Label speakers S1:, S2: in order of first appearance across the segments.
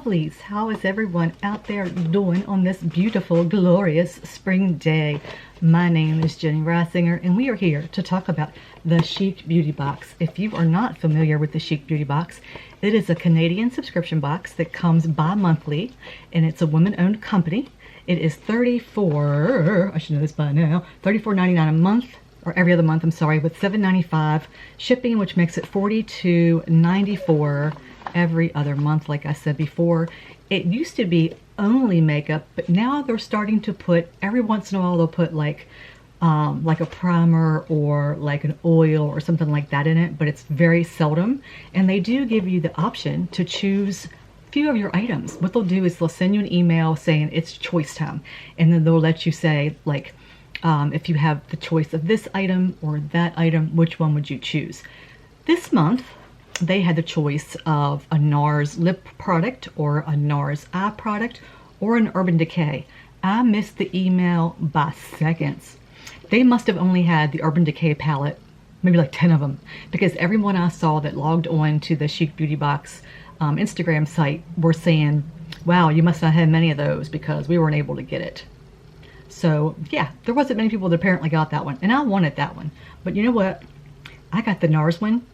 S1: lovelies. How is everyone out there doing on this beautiful, glorious spring day? My name is Jenny Reisinger, and we are here to talk about the Chic Beauty Box. If you are not familiar with the Chic Beauty Box, it is a Canadian subscription box that comes bi-monthly, and it's a women-owned company. It is $34, I should know this by now, $34.99 a month, or every other month, I'm sorry, with $7.95 shipping, which makes it $42.94 every other month. Like I said before, it used to be only makeup, but now they're starting to put, every once in a while they'll put like a primer or like an oil or something like that in it, but it's very seldom. And they do give you the option to choose a few of your items. What they'll do is they'll send you an email saying it's choice time, and then they'll let you say like, if you have the choice of this item or that item, which one would you choose? This month, they had the choice of a Nars lip product or a Nars eye product or an Urban Decay. I missed the email by seconds. They must have only had the Urban Decay palette, maybe like 10 of them, because everyone I saw that logged on to the Chic Beauty Box Instagram site were saying, wow, you must not have many of those because we weren't able to get it. So yeah, there wasn't many people that apparently got that one, and I wanted that one. But you know what? I got the Nars one,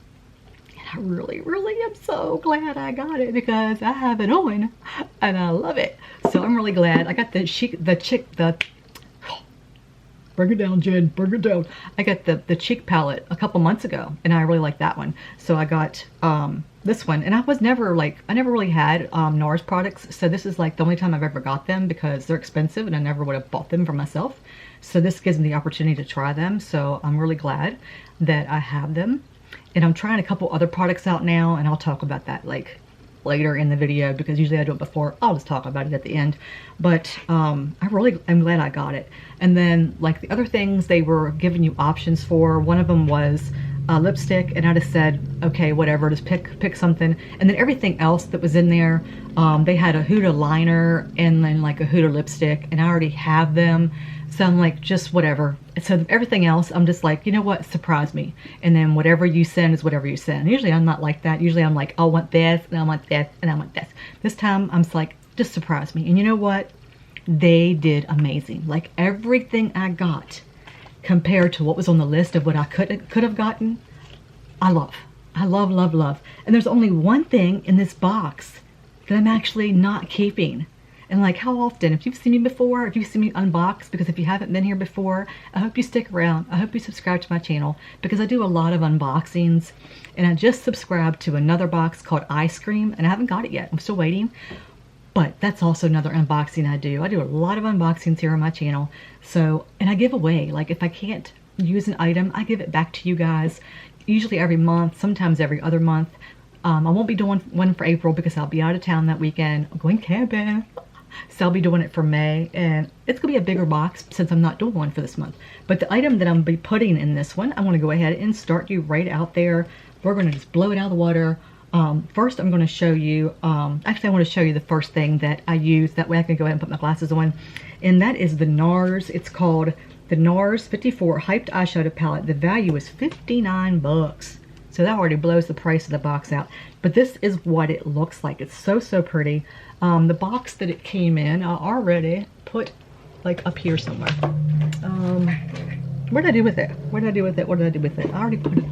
S1: and I really am so glad I got it because I have it on, and I love it. So I'm really glad. I got the bring it down, Jen, bring it down. I got the Chic palette a couple months ago, and I really like that one. So I got this one, and I never really had Nars products, so this is like the only time I've ever got them because they're expensive and I never would have bought them for myself. So this gives me the opportunity to try them, so I'm really glad that I have them. And I'm trying a couple other products out now, and I'll talk about that like later in the video because usually I do it before. I'll just talk about it at the end. But I really am glad I got it. And then like the other things they were giving you options for, one of them was lipstick, and I just said okay, whatever, just pick something. And then everything else that was in there, they had a Huda liner and then like a Huda lipstick, and I already have them, so I'm like just whatever. So everything else I'm just like, you know what, surprise me, and then whatever you send is whatever you send. Usually I'm not like that. Usually I'm like, I want this and I want this and I want this. This time I'm just like, just surprise me. And you know what, they did amazing. Like everything I got compared to what was on the list of what I could have gotten, I love. And there's only one thing in this box that I'm actually not keeping. And like, how often, if you've seen me before, if you've seen me unbox, because if you haven't been here before, I hope you stick around. I hope you subscribe to my channel because I do a lot of unboxings, and I just subscribed to another box called Ice Cream, and I haven't got it yet. I'm still waiting. But that's also another unboxing I do. I do a lot of unboxings here on my channel. So, and I give away, like if I can't use an item, I give it back to you guys, usually every month, sometimes every other month. I won't be doing one for April because I'll be out of town that weekend. I'm going camping. So I'll be doing it for May, and it's gonna be a bigger box since I'm not doing one for this month. But the item that I'm gonna be putting in this one, I wanna go ahead and start you right out there. We're gonna just blow it out of the water. First I'm going to show you, actually I want to show you the first thing that I use, that way I can go ahead and put my glasses on, and that is the Nars. It's called the Nars 54 Hyped Eyeshadow Palette. The value is 59 bucks, so that already blows the price of the box out. But this is what it looks like. It's so pretty. The box that it came in, I already put like up here somewhere. What did I do with it? What did I do with it? I already put it,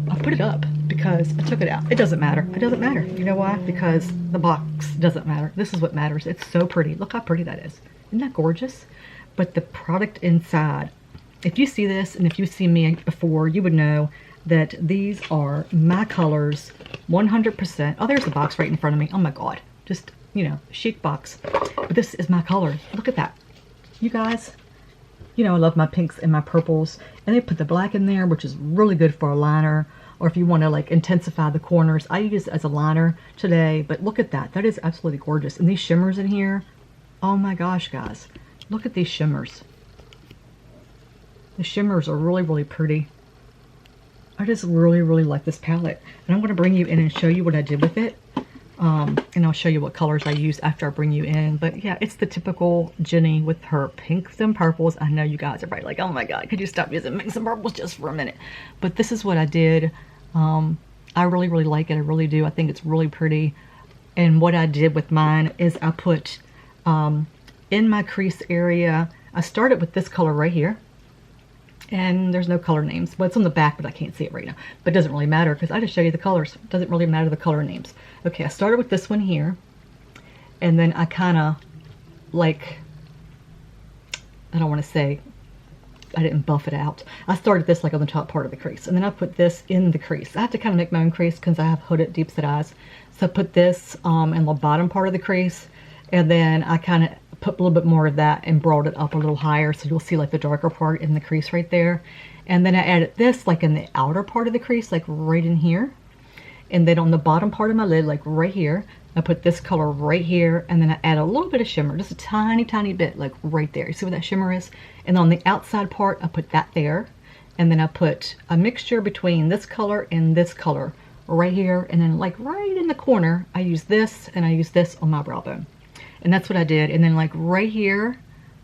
S1: I put it up because I took it out. It doesn't matter. It doesn't matter. You know why? Because the box doesn't matter. This is what matters. It's so pretty. Look how pretty that is. Isn't that gorgeous? But the product inside, if you see this and if you've seen me before, you would know that these are my colors 100%. Oh, there's the box right in front of me. Oh my God. Just, you know, chic box. But this is my color. Look at that. You guys, you know I love my pinks and my purples. And they put the black in there, which is really good for a liner. Or if you want to like intensify the corners. I use it as a liner today, but look at that. That is absolutely gorgeous. And these shimmers in here, oh my gosh, guys. Look at these shimmers. The shimmers are really pretty. I just really like this palette. And I'm going to bring you in and show you what I did with it. And I'll show you what colors I use after I bring you in. But yeah, it's the typical Jenny with her pinks and purples. I know you guys are probably like, oh my God, could you stop using pinks and purples just for a minute? But this is what I did. I really like it. I really do. I think it's really pretty. And what I did with mine is I put in my crease area, I started with this color right here. And there's no color names. Well, it's on the back, but I can't see it right now. But it doesn't really matter because I just show you the colors. It doesn't really matter the color names. Okay, I started with this one here. And then I kind of like, I don't want to say, I didn't buff it out. I started this like on the top part of the crease. And then I put this in the crease. I have to kind of make my own crease because I have hooded deep set eyes. So I put this in the bottom part of the crease. And then I kind of put a little bit more of that and brought it up a little higher, so you'll see like the darker part in the crease right there. And then I added this like in the outer part of the crease, like right in here. And then on the bottom part of my lid, like right here, I put this color right here, and then I add a little bit of shimmer, just a tiny bit, like right there. You see where that shimmer is? And on the outside part, I put that there. And then I put a mixture between this color and this color right here. And then like right in the corner, I use this, and I use this on my brow bone. And that's what I did. And then like right here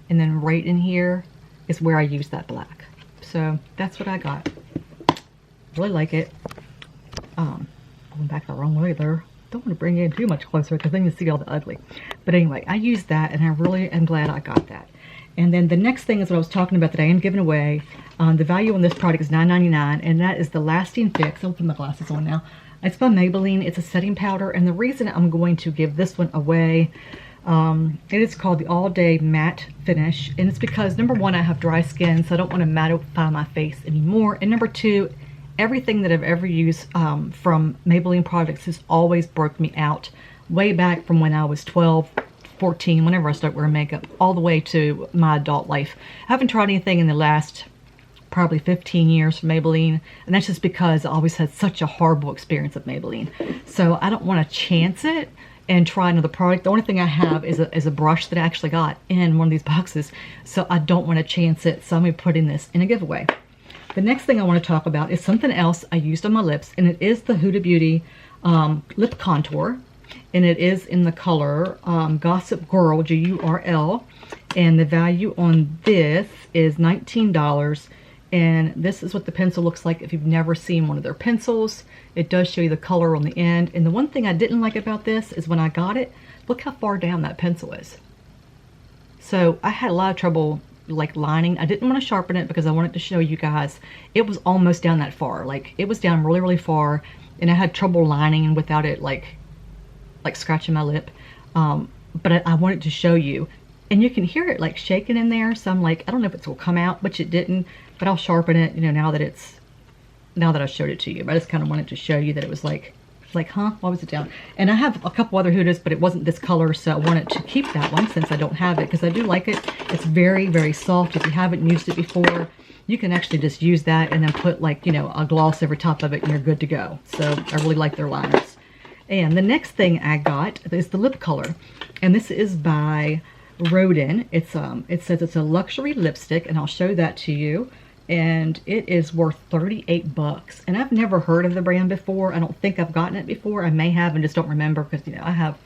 S1: and then right in here is where I use that black. So that's what I got. Really like it. Going back the wrong way there. Don't want to bring it in too much closer because then you see all the ugly. But anyway, I used that and I really am glad I got that. And then the next thing is what I was talking about that I am giving away. The value on this product is $9.99, and that is the Lasting Fix. I'll put my glasses on now. It's by Maybelline. It's a setting powder, and the reason I'm going to give this one away, it is called the All Day Matte Finish, and it's because number one, I have dry skin, so I don't want to mattify my face anymore, and number two, everything that I've ever used from Maybelline products has always broke me out, way back from when I was 12, 14, whenever I started wearing makeup, all the way to my adult life. I haven't tried anything in the last probably 15 years from Maybelline, and that's just because I always had such a horrible experience with Maybelline. So I don't want to chance it and try another product. The only thing I have is a brush that I actually got in one of these boxes, so I don't want to chance it, so I'm going to put in this in a giveaway. The next thing I want to talk about is something else I used on my lips, and it is the Huda Beauty lip contour, and it is in the color Gossip Girl, G-U-R-L, and the value on this is $19. And this is what the pencil looks like if you've never seen one of their pencils. It does show you the color on the end. And the one thing I didn't like about this is when I got it, look how far down that pencil is. So I had a lot of trouble like lining. I didn't want to sharpen it because I wanted to show you guys it was almost down that far. Like it was down really far, and I had trouble lining without it like scratching my lip. But I wanted to show you. And you can hear it like shaking in there. So I'm like, I don't know if it will come out, which it didn't. But I'll sharpen it, you know, now that I showed it to you. But I just kind of wanted to show you that it was like, huh? Why was it down? And I have a couple other Hudas, but it wasn't this color, so I wanted to keep that one since I don't have it, because I do like it. It's very soft. If you haven't used it before, you can actually just use that and then put like, you know, a gloss over top of it and you're good to go. So I really like their liners. And the next thing I got is the lip color. And this is by Rodin. It's it says it's a luxury lipstick, and I'll show that to you. And it is worth 38 bucks. And I've never heard of the brand before. I don't think I've gotten it before. I may have and just don't remember because, you know, I have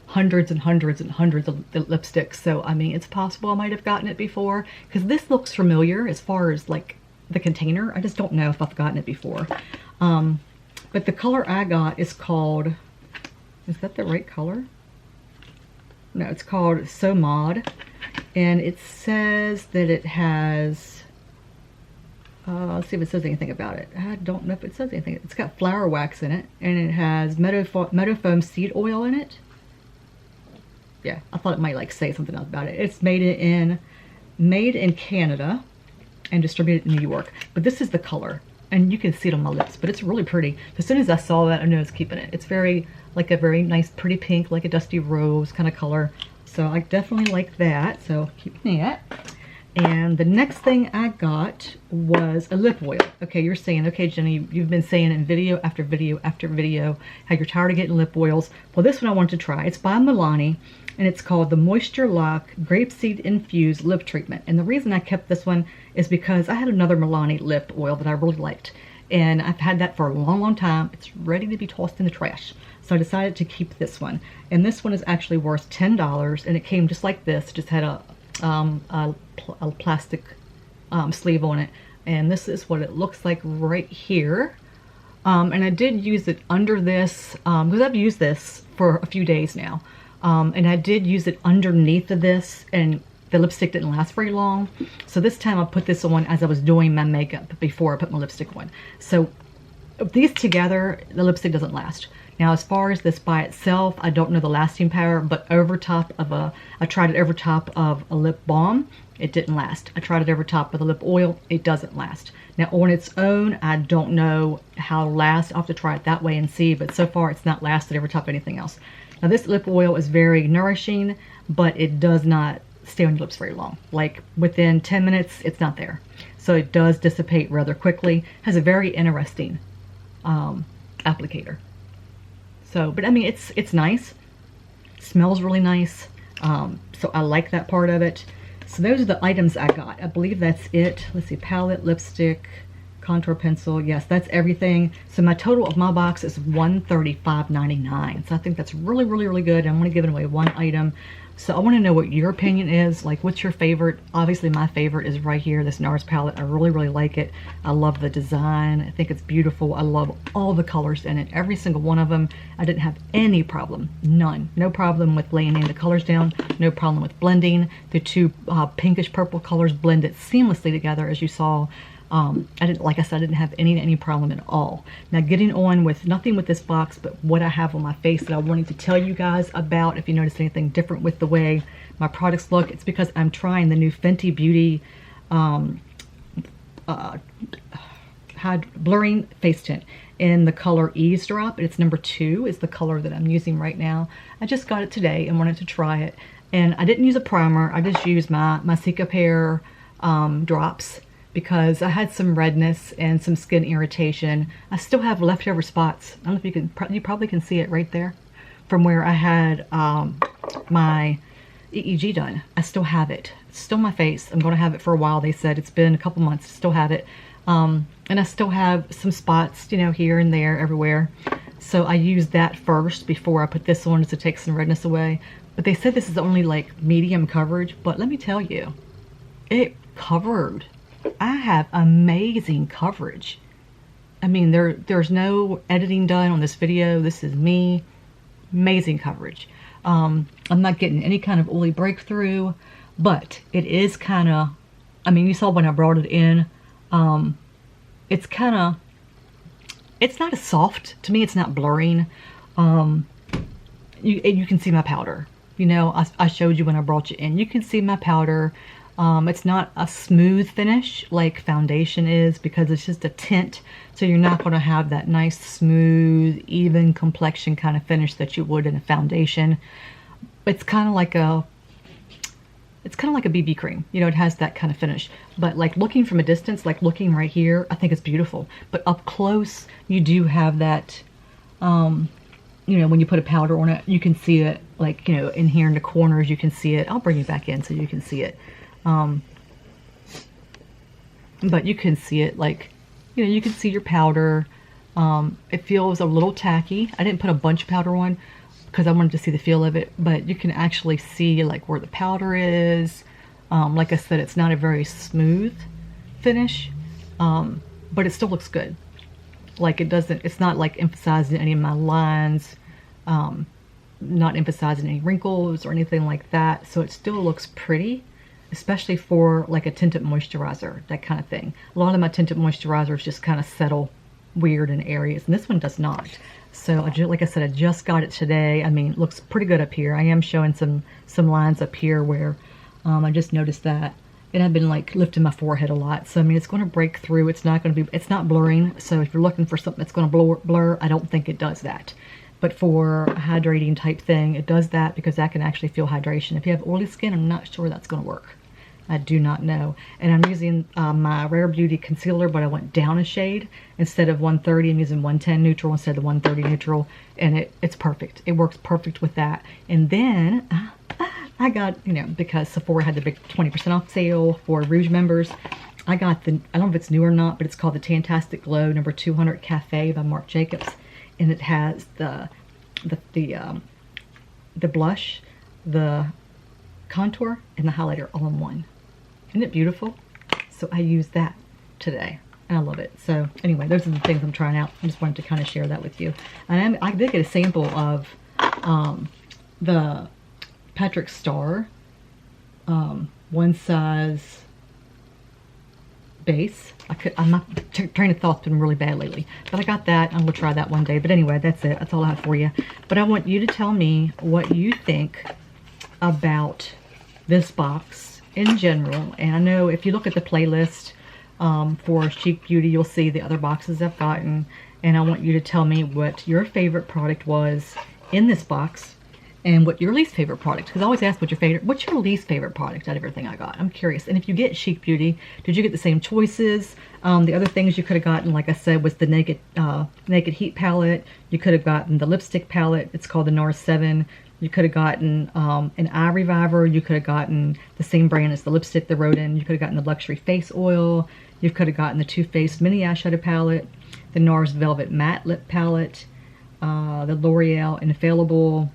S1: hundreds and hundreds and hundreds of lipsticks. So, I mean, it's possible I might have gotten it before because this looks familiar as far as like the container. I just don't know if I've gotten it before. But the color I got is called, is that the right color? No, it's called So Mod. And it says that it has, let's see if it says anything about it. I don't know if it says anything. It's got flower wax in it, and it has meadow foam seed oil in it. Yeah, I thought it might like say something else about it. It's made in Canada and distributed in New York. But this is the color, and you can see it on my lips, but it's really pretty. As soon as I saw that, I knew I was keeping it. It's very, like a very nice pretty pink, like a dusty rose kind of color. So I definitely like that, so keeping that. And the next thing I got was a lip oil. Okay, you're saying, okay, Jenny, you've been saying in video after video after video how you're tired of getting lip oils. Well, this one I wanted to try. It's by Milani, and it's called the Moisture Lock Grapeseed Infused Lip Treatment. And the reason I kept this one is because I had another Milani lip oil that I really liked. And I've had that for a long time. It's ready to be tossed in the trash. So I decided to keep this one. And this one is actually worth $10, and it came just like this. Just had a plastic sleeve on it, and this is what it looks like right here. And I did use it under this because I've used this for a few days now. And I did use it underneath of this, and the lipstick didn't last very long. So this time I put this on as I was doing my makeup before I put my lipstick on. So these together, the lipstick doesn't last. Now, as far as this by itself, I don't know the lasting power, but over top of I tried it over top of a lip balm, it didn't last. I tried it over top with a lip oil, it doesn't last. Now, on its own, I don't know how it'll last. I'll have to try it that way and see, but so far it's not lasted over top of anything else. Now, this lip oil is very nourishing, but it does not stay on your lips very long. Like within 10 minutes, it's not there. So it does dissipate rather quickly. Has a very interesting applicator. So, but I mean, it's nice. Smells really nice. So I like that part of it. So those are the items I got. I believe that's it. Let's see, palette, lipstick, contour pencil. Yes, that's everything. So my total of my box is $135.99. So I think that's really, really, really good. I'm going to give away one item. So I want to know what your opinion is. Like, what's your favorite? Obviously, my favorite is right here, this Nars palette. I really, really like it. I love the design. I think it's beautiful. I love all the colors in it. Every single one of them. I didn't have any problem. None. No problem with laying the colors down. No problem with blending. The two pinkish purple colors blended seamlessly together, as you saw. Like I said, I didn't have any problem at all. Now, getting on with nothing with this box, but what I have on my face that I wanted to tell you guys about. If you notice anything different with the way my products look, it's because I'm trying the new Fenty Beauty blurring face tint in the color Eavesdrop. It's number 2 is the color that I'm using right now. I just got it today and wanted to try it. And I didn't use a primer. I just used my Sugabee drops, because I had some redness and some skin irritation. I still have leftover spots. I don't know if you can, you probably can see it right there from where I had my EEG done. I still have it. It's still my face. I'm gonna have it for a while. They said it's been a couple months, still have it. And I still have some spots, you know, here and there, everywhere. So I used that first before I put this on to take some redness away. But they said this is only like medium coverage, but let me tell you, it covered. I have amazing coverage. I mean, there's no editing done on this video. This is me. Amazing coverage. I'm not getting any kind of oily breakthrough, but it is kind of, I mean, you saw when I brought it in, it's kind of, it's not as soft. To me, it's not blurring. You can see my powder. You know, I showed you when I brought you in. You can see my powder. It's not a smooth finish like foundation is, because it's just a tint, so you're not going to have that nice smooth even complexion kind of finish that you would in a foundation. It's kind of like a BB cream, you know. It has that kind of finish, but like looking from a distance, like looking right here, I think it's beautiful. But up close, you do have that, you know, when you put a powder on it, you can see it, like, you know, in here in the corners, you can see it. I'll bring you back in so you can see it. But you can see it, like, you know, you can see your powder. It feels a little tacky. I didn't put a bunch of powder on because I wanted to see the feel of it, but you can actually see like where the powder is. Like I said, it's not a very smooth finish, but it still looks good. Like it's not like emphasizing any of my lines, not emphasizing any wrinkles or anything like that. So it still looks pretty, especially for like a tinted moisturizer, that kind of thing. A lot of my tinted moisturizers just kind of settle weird in areas, and this one does not. So like I said, I just got it today. I mean, it looks pretty good up here. I am showing some lines up here where I just noticed that. And I've been like lifting my forehead a lot. So I mean, it's going to break through. It's not going to be, it's not blurring. So if you're looking for something that's going to blur, I don't think it does that. But for a hydrating type thing, it does that because that can actually feel hydration. If you have oily skin, I'm not sure that's going to work. I do not know. And I'm using my Rare Beauty concealer, but I went down a shade. Instead of 130, I'm using 110 neutral instead of 130 neutral. And it's perfect. It works perfect with that. And then I got, you know, because Sephora had the big 20% off sale for Rouge members, I got the, I don't know if it's new or not, but it's called the Tantastic Glow number 200 Cafe by Marc Jacobs. And it has the blush, the contour, and the highlighter all in one. Isn't it beautiful? So I used that today and I love it. So anyway, those are the things I'm trying out. I just wanted to kind of share that with you. And I did get a sample of the Patrick Star one size base. I'm not train of thought's been really bad lately, but I got that. I'm gonna try that one day. But anyway, that's it. That's all I have for you. But I want you to tell me what you think about this box in general. And I know if you look at the playlist for Chic Beauty, you'll see the other boxes I've gotten. And I want you to tell me what your favorite product was in this box and what your least favorite product, because I always ask what's your least favorite product out of everything I got. I'm curious. And if you get Chic Beauty, did you get the same choices? The other things you could have gotten, like I said, was the Naked Heat palette. You could have gotten the lipstick palette. It's called the Nars 7. You could have gotten an eye reviver. You could have gotten the same brand as the lipstick they wrote in. You could have gotten the Luxury Face Oil. You could have gotten the Too Faced Mini Eyeshadow Palette, the Nars Velvet Matte Lip Palette, the L'Oreal Infallible,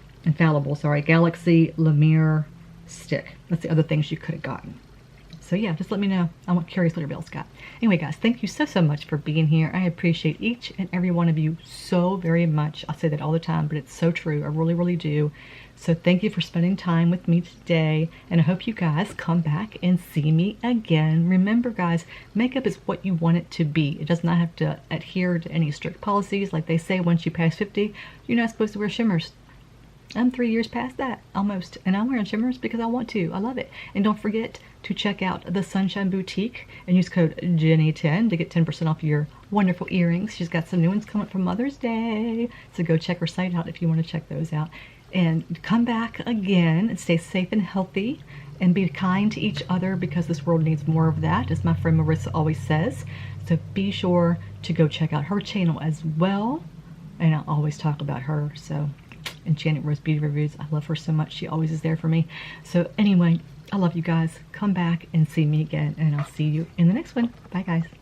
S1: Galaxy Lumiere Stick. That's the other things you could have gotten. So yeah, just let me know. I'm curious what everybody else got. Anyway, guys, thank you so much for being here. I appreciate each and every one of you so very much. I say that all the time, but it's so true. I really do. So thank you for spending time with me today, and I hope you guys come back and see me again. Remember, guys, makeup is what you want it to be. It does not have to adhere to any strict policies. Like they say, once you pass 50, you're not supposed to wear shimmers. I'm 3 years past that, almost, and I'm wearing shimmers because I want to. I love it. And don't forget to check out the Sunshine Boutique and use code Jenny10 to get 10% off your wonderful earrings. She's got some new ones coming for Mother's Day, so go check her site out if you want to check those out. And come back again and stay safe and healthy and be kind to each other, because this world needs more of that, as my friend Marissa always says. So be sure to go check out her channel as well, and I always talk about her. So Enchanted Rose Beauty Reviews, I love her so much. She always is there for me. So anyway, I love you guys. Come back and see me again, and I'll see you in the next one. Bye, guys.